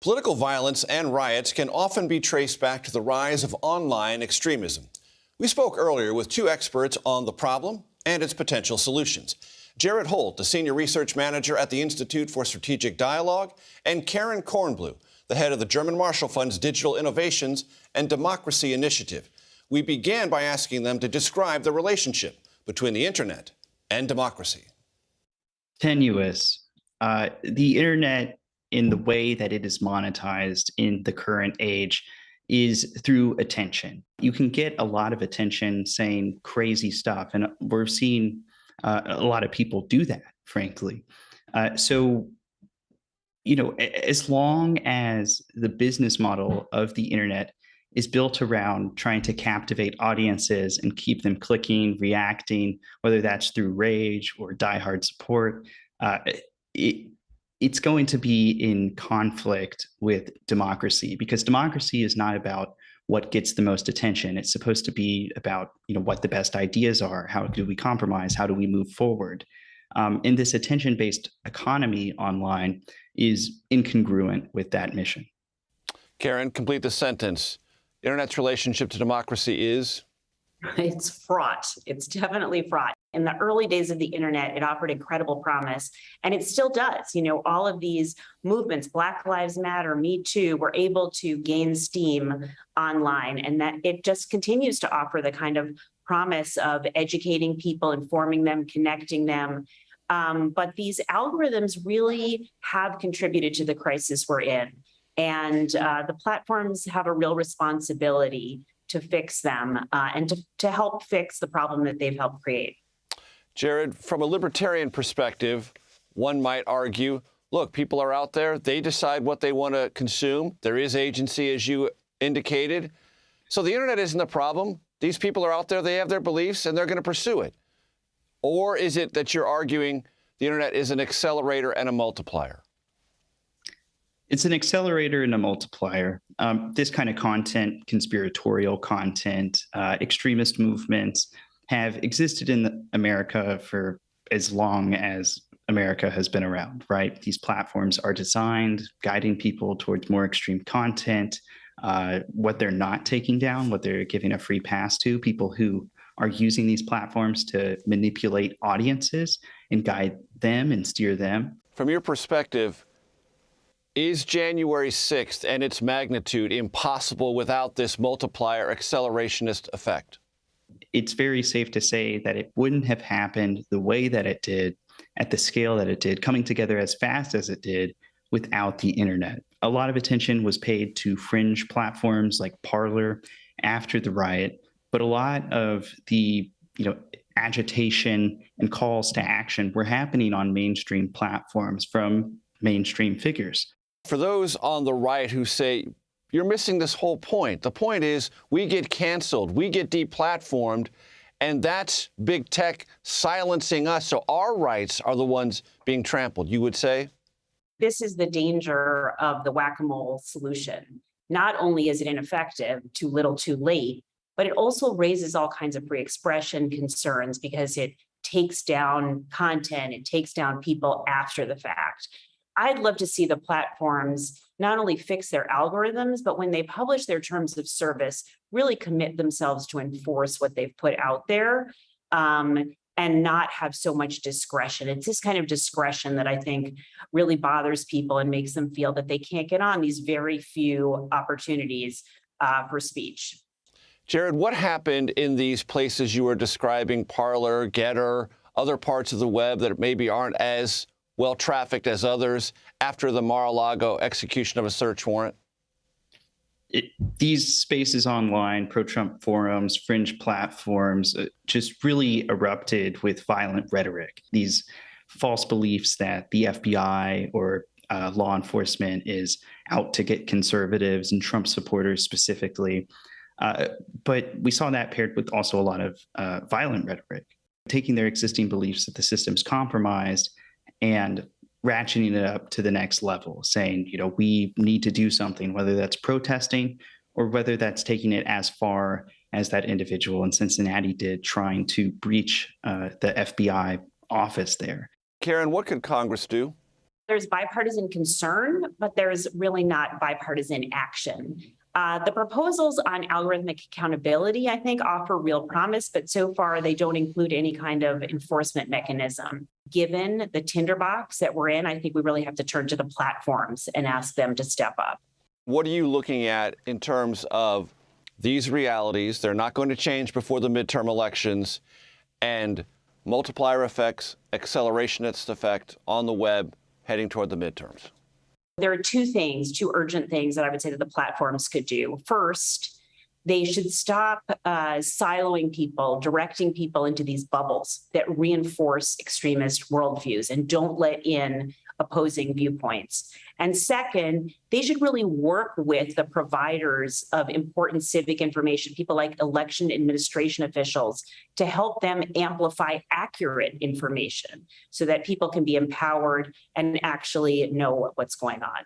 Political violence and riots can often be traced back to the rise of online extremism. We spoke earlier with two experts on the problem and its potential solutions. Jared Holt, the Senior Research Manager at the Institute for Strategic Dialogue, and Karen Kornbluh, the head of the German Marshall Fund's Digital Innovations and Democracy Initiative. We began by asking them to describe the relationship between the internet and democracy. Tenuous. The internet, in the way that it is monetized in the current age, is through attention. You can get a lot of attention saying crazy stuff, and we're seeing a lot of people do that, frankly. So, as long as the business model of the internet is built around trying to captivate audiences and keep them clicking, reacting, whether that's through rage or diehard support, it's going to be in conflict with democracy, because democracy is not about what gets the most attention. It's supposed to be about, what the best ideas are. How do we compromise? How do we move forward? And this attention-based economy online is incongruent with that mission. Karen, complete the sentence. Internet's relationship to democracy is? It's fraught. It's definitely fraught. In the early days of the internet, it offered incredible promise, and it still does. All of these movements, Black Lives Matter, Me Too, were able to gain steam online, and that it just continues to offer the kind of promise of educating people, informing them, connecting them. But these algorithms really have contributed to the crisis we're in. And the platforms have a real responsibility to fix them and to help fix the problem that they've helped create. Jared, from a libertarian perspective, one might argue, look, people are out there. They decide what they want to consume. There is agency, as you indicated. So the internet isn't the problem. These people are out there. They have their beliefs, and they're going to pursue it. Or is it that you're arguing the internet is an accelerator and a multiplier? It's an accelerator and a multiplier. This kind of content, conspiratorial content, extremist movements have existed in America for as long as America has been around, right? These platforms are designed, guiding people towards more extreme content, what they're not taking down, what they're giving a free pass to, people who are using these platforms to manipulate audiences and guide them and steer them. From your perspective, is January 6th and its magnitude impossible without this multiplier accelerationist effect? It's very safe to say that it wouldn't have happened the way that it did, at the scale that it did, coming together as fast as it did without the internet. A lot of attention was paid to fringe platforms like Parler after the riot, but a lot of the agitation and calls to action were happening on mainstream platforms from mainstream figures. For those on the right who say, you're missing this whole point. The point is we get canceled, we get deplatformed, and that's big tech silencing us. So our rights are the ones being trampled, you would say? This is the danger of the whack-a-mole solution. Not only is it ineffective, too little, too late, but it also raises all kinds of free expression concerns because it takes down content, it takes down people after the fact. I'd love to see the platforms not only fix their algorithms, but when they publish their terms of service, really commit themselves to enforce what they've put out there and not have so much discretion. It's this kind of discretion that I think really bothers people and makes them feel that they can't get on these very few opportunities for speech. Jared, what happened in these places you were describing, Parler, Getter, other parts of the web that maybe aren't as well trafficked as others after the Mar-a-Lago execution of a search warrant? These spaces online, pro-Trump forums, fringe platforms, just really erupted with violent rhetoric. These false beliefs that the FBI or law enforcement is out to get conservatives and Trump supporters specifically. But we saw that paired with also a lot of violent rhetoric, taking their existing beliefs that the system's compromised and ratcheting it up to the next level, saying, we need to do something, whether that's protesting or whether that's taking it as far as that individual in Cincinnati did, trying to breach the FBI office there. Karen, what could Congress do? There's bipartisan concern, but there's really not bipartisan action. The proposals on algorithmic accountability, I think, offer real promise, but so far they don't include any kind of enforcement mechanism. Given the tinderbox that we're in, I think we really have to turn to the platforms and ask them to step up. What are you looking at in terms of these realities? They're not going to change before the midterm elections, and multiplier effects, accelerationist effect on the web heading toward the midterms. There are two urgent things that I would say that the platforms could do. First, they should stop siloing people, directing people into these bubbles that reinforce extremist worldviews and don't let in opposing viewpoints. And second, they should really work with the providers of important civic information, people like election administration officials, to help them amplify accurate information so that people can be empowered and actually know what's going on.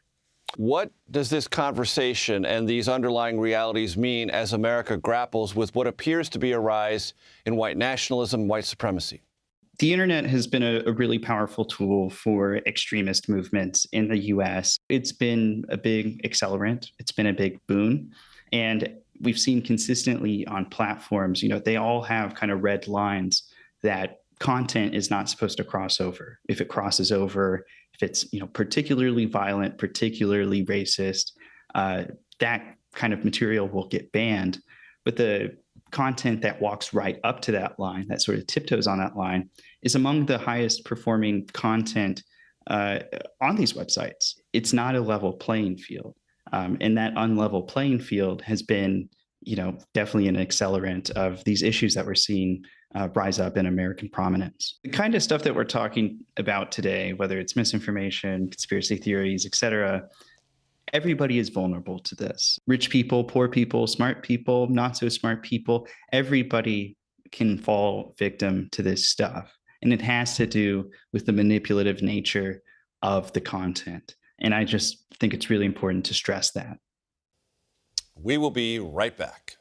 What does this conversation and these underlying realities mean as America grapples with what appears to be a rise in white nationalism, white supremacy? The internet has been a really powerful tool for extremist movements in the US. It's been a big accelerant. It's been a big boon. And we've seen consistently on platforms, they all have kind of red lines that content is not supposed to cross over. If it crosses over, if it's, particularly violent, particularly racist, that kind of material will get banned. But the content that walks right up to that line, that sort of tiptoes on that line, is among the highest performing content on these websites. It's not a level playing field. And that unlevel playing field has been, definitely an accelerant of these issues that we're seeing rise up in American prominence. The kind of stuff that we're talking about today, whether it's misinformation, conspiracy theories, et cetera, everybody is vulnerable to this. Rich people, poor people, smart people, not so smart people, everybody can fall victim to this stuff. And it has to do with the manipulative nature of the content. And I just think it's really important to stress that. We will be right back.